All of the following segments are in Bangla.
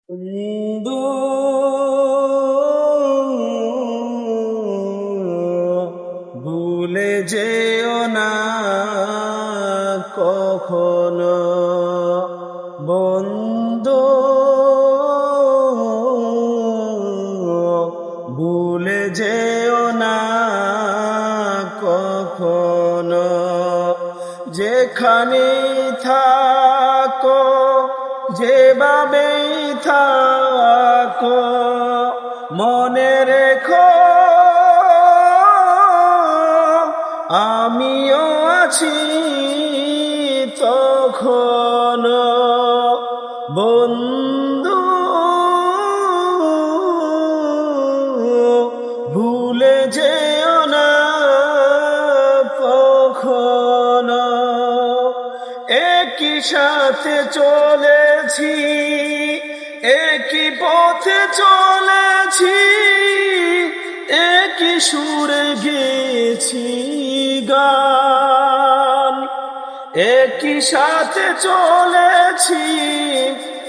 বন্ধু, ভুলে যেও না কখনো। বন্ধু, ভুলে যেও না কখনো। যেখানে থাকো, যেভাবেই থাকো, মনে রেখো আমিও আছি তখন। বন্ধু, ভুলে যেও না কখনো। একই সাথে চলেছি, একই পথে চলেছি, একই সুরে গেছি গান। একই সাথে চলেছি,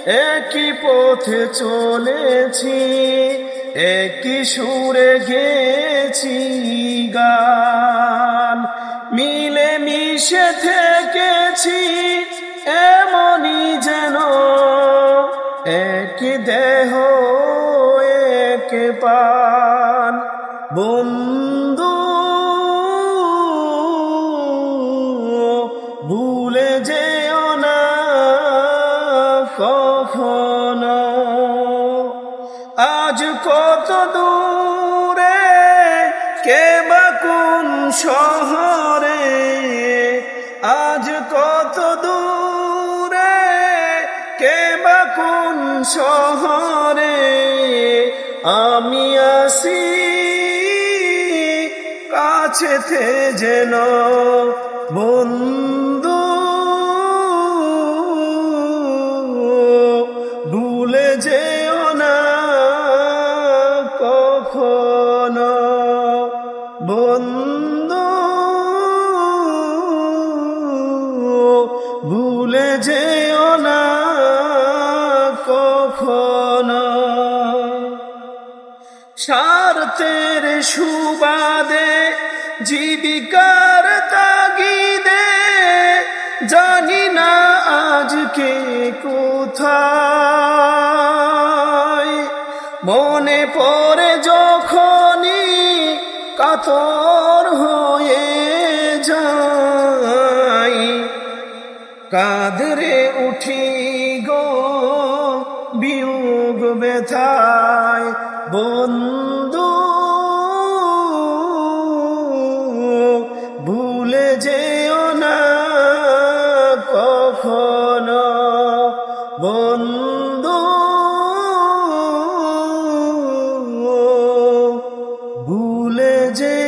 একই পথে চলেছি, একই সুরে গেছি গান। মিলে মিশে থেকেছি এমনই যেন, এক দেহ এক প্রাণ। বন্ধু, ভুলে যেও না কখনো। আজ কত দূরে, কে বা কোন শহরে, আজ কত দূরে, কে বা কোন শহরে, আমি আসি কাছেতে যেন। বন্ধু, ভুলে যেও না কখনো। বন্ধু, ভুলে যেও না কখনো। স্বার্থের সুবাদে, জীবিকার তাগিদে, জানি না আজকে কোথায়। মনে পড়ে যখনই কাতর হয়ে যাই, কাঁদরে উঠি গো বিয়োগ ব্যথায়। বন্ধু, ভুলে যেও না কখনো। বন্ধু, ভুলে যে